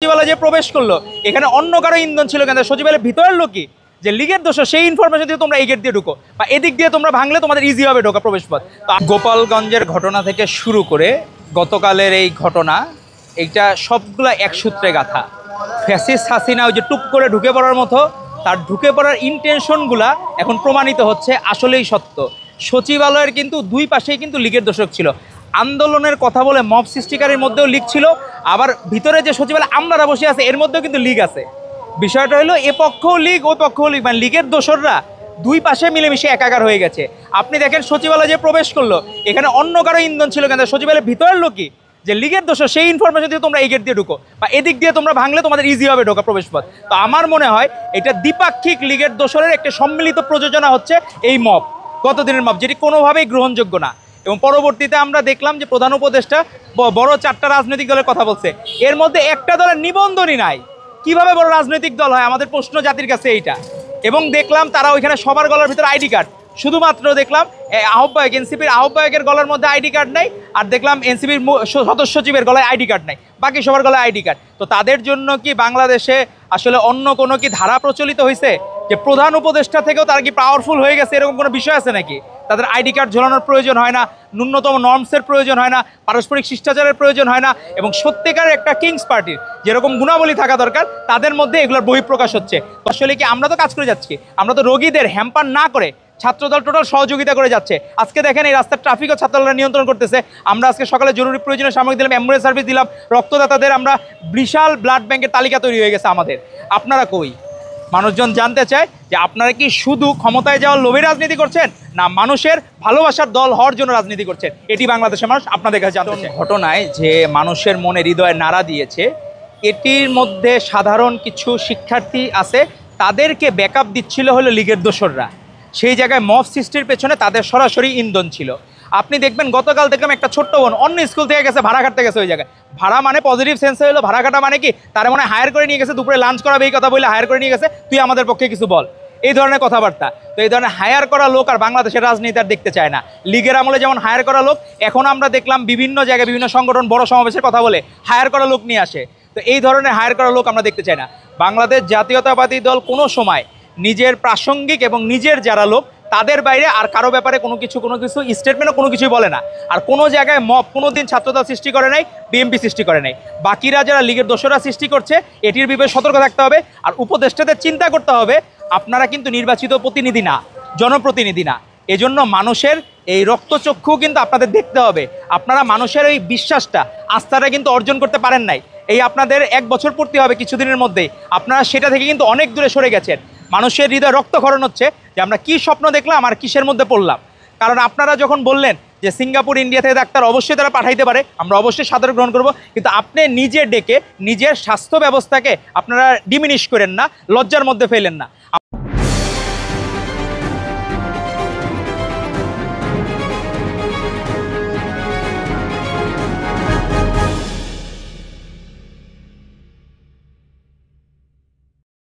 সচিবালয়ে যে প্রবেশ করলো এখানে অন্য কারো ইন্ধন ছিল কেন? সচিবালয়ের ভিতরের লোকই যে লীগের দোষ, সেই ইনফরমেশন দিয়ে তোমরা এই গেট দিয়ে ঢুকো বা এদিক দিয়ে তোমরা ভাঙলে তোমাদের ইজি হবে ঢোকা প্রবেশপথ। গোপালগঞ্জের ঘটনা থেকে শুরু করে গতকালের এই ঘটনা, এইটা সবগুলা এক সূত্রে গাথা। ফ্যাসিস্ট হাসিনা ওই যে টুপ করে ঢুকে পড়ার মতো, তার ঢুকে পড়ার ইন্টেনশনগুলা এখন প্রমাণিত হচ্ছে আসলেই সত্য। সচিবালয়ের কিন্তু দুই পাশেই কিন্তু লীগের দোষক ছিল। আন্দোলনের কথা বলে মব সৃষ্টিকারীর মধ্যেও লীগ ছিল, আবার ভিতরে যে সচিবালয় আমলারা বসে আছে এর মধ্যেও কিন্তু লীগ আছে। বিষয়টা হলো এ পক্ষও লীগ ওই পক্ষও লীগ, মানে লীগের দোসররা দুই পাশে মিলেমিশে একাকার হয়ে গেছে। আপনি দেখেন সচিবালয়ে যে প্রবেশ করলো এখানে অন্য কারো ইন্ধন ছিল কেন? সচিবালয়ের ভিতরের লোকই যে লীগের দোষ, সেই ইনফরমেশন দিয়ে তোমরা এই গেট দিয়ে ঢুকো বা এদিক দিয়ে তোমরা ভাঙলে তোমাদের ইজি হবে ঢোকা প্রবেশপথ। তো আমার মনে হয় এটা দ্বিপাক্ষিক লীগের দোসরের একটা সম্মিলিত প্রযোজনা হচ্ছে এই মব, গতদিনের মব, যেটি কোনোভাবেই গ্রহণযোগ্য না। এবং পরবর্তীতে আমরা দেখলাম যে প্রধান উপদেষ্টা বড় 4টা রাজনৈতিক দলের কথা বলছে, এর মধ্যে একটা দলের নিবন্ধনই নাই। কিভাবে বড় রাজনৈতিক দল হয়? আমাদের প্রশ্ন জাতির কাছে এইটা। এবং দেখলাম তারা ওইখানে সবার গলার ভিতরে আইডি কার্ড, শুধুমাত্র দেখলাম আহ্বায়ক, এনসিপির আহ্বায়কের গলার মধ্যে আইডি কার্ড নাই, আর দেখলাম এনসিপির সদস্য সচিবের গলায় আইডি কার্ড নাই, বাকি সবার গলায় আইডি কার্ড। তো তাদের জন্য কি বাংলাদেশে আসলে অন্য কোনো কি ধারা প্রচলিত হয়েছে যে প্রধান উপদেষ্টা থেকেও তারা কি পাওয়ারফুল হয়ে গেছে, এরকম কোনো বিষয় আছে নাকি? তাদের আইডি কার্ড ঝোলানোর প্রয়োজন হয় না, ন্যূনতম নর্মসের প্রয়োজন হয় না, পারস্পরিক শিষ্টাচারের প্রয়োজন হয় না, এবং সত্যিকার একটা কিংস পার্টির যেরকম গুণাবলী থাকা দরকার তাদের মধ্যে এগুলোর বহিঃপ্রকাশ হচ্ছে। আসলে কি আমরা তো কাজ করে যাচ্ছি, আমরা তো রোগীদের হ্যাম্পার না করে ছাত্রদল টোটাল সহযোগিতা করে যাচ্ছে। আজকে দেখেন এই রাস্তার ট্রাফিকও ছাত্রদলরা নিয়ন্ত্রণ করতেছে। আমরা আজকে সকালে জরুরি প্রয়োজনীয় সামগ্রী দিলাম, অ্যাম্বুলেন্স সার্ভিস দিলাম, রক্তদাতাদের আমরা বিশাল ব্লাড ব্যাংকের তালিকা তৈরি হয়ে গেছে আমাদের। আপনারা কই? মানুষজন জানতে চায় যে আপনারা কি শুধু ক্ষমতায় যাওয়ার লোভে রাজনীতি করছেন, না মানুষের ভালোবাসার দল হওয়ার জন্য রাজনীতি করছেন? এটি বাংলাদেশের মানুষ আপনাদের কাছে জানতে চায়। ঘটনায় যে মানুষের মনে হৃদয়ে নাড়া দিয়েছে, এটির মধ্যে সাধারণ কিছু শিক্ষার্থী আছে, তাদেরকে ব্যাকআপ দিচ্ছিল হলো লীগের দোসররা। সেই জায়গায় মব সৃষ্টির পেছনে তাদের সরাসরি ইন্ধন ছিল। আপনি দেখবেন গতকাল দেখলাম একটা ছোট্ট বোন অন্য স্কুল থেকে গেছে, ভাড়া খাটতে গেছে ওই জায়গায়। ভাড়া মানে পজিটিভ সেন্সে হলো, ভাড়া খাটা মানে কি তার মনে হায়ার করে নিয়ে গেছে, দুপুরে লাঞ্চ করাবে এই কথা বলে হায়ার করে নিয়ে গেছে, তুই আমাদের পক্ষে কিছু বল, এই ধরনের কথাবার্তা। তো এই ধরনের হায়ার করা লোক আর বাংলাদেশের রাজনীতি আর দেখতে চায় না। লীগের আমলে যেমন হায়ার করা লোক, এখন আমরা দেখলাম বিভিন্ন জায়গায় বিভিন্ন সংগঠন বড় সমাবেশের কথা বলে হায়ার করা লোক নিয়ে আসে। তো এই ধরনের হায়ার করা লোক আমরা দেখতে চাই না। বাংলাদেশ জাতীয়তাবাদী দল কোনো সময় নিজের প্রাসঙ্গিক এবং নিজের যারা লোক তাদের বাইরে আর কারো ব্যাপারে কোনো কিছু স্টেটমেন্টও কোনো কিছুই বলে না। আর কোনো জায়গায় মব কোনো দিন ছাত্রদল সৃষ্টি করে নাই, বিএনপি সৃষ্টি করে নাই। বাকিরা যারা লীগের দোসররা সৃষ্টি করছে এটির বিপরীতে সতর্ক থাকতে হবে। আর উপদেষ্টাদের চিন্তা করতে হবে আপনারা কিন্তু নির্বাচিত প্রতিনিধি না, জনপ্রতিনিধি না। এজন্য মানুষের এই রক্তচক্ষু কিন্তু আপনাদের দেখতে হবে। আপনারা মানুষের এই বিশ্বাসটা, আস্থাটা কিন্তু অর্জন করতে পারেন নাই। এই আপনাদের 1 বছর পূর্তি হবে কিছুদিনের মধ্যেই, আপনারা সেটা থেকে কিন্তু অনেক দূরে সরে গেছেন। মানুষের হৃদয় রক্তক্ষরণ হচ্ছে যে আমরা কি স্বপ্ন দেখলাম আর কিসের মধ্যে পড়লাম। কারণ আপনারা যখন বললেন যে সিঙ্গাপুর ইন্ডিয়া থেকে ডাক্তার অবশ্যই তারা পাঠাইতে পারে, আমরা অবশ্যই সাদরে গ্রহণ করব, কিন্তু আপনি নিজে ডেকে নিজের স্বাস্থ্য ব্যবস্থাকে আপনারা ডিমিনিশ করেন না, লজ্জার মধ্যে ফেলেন না।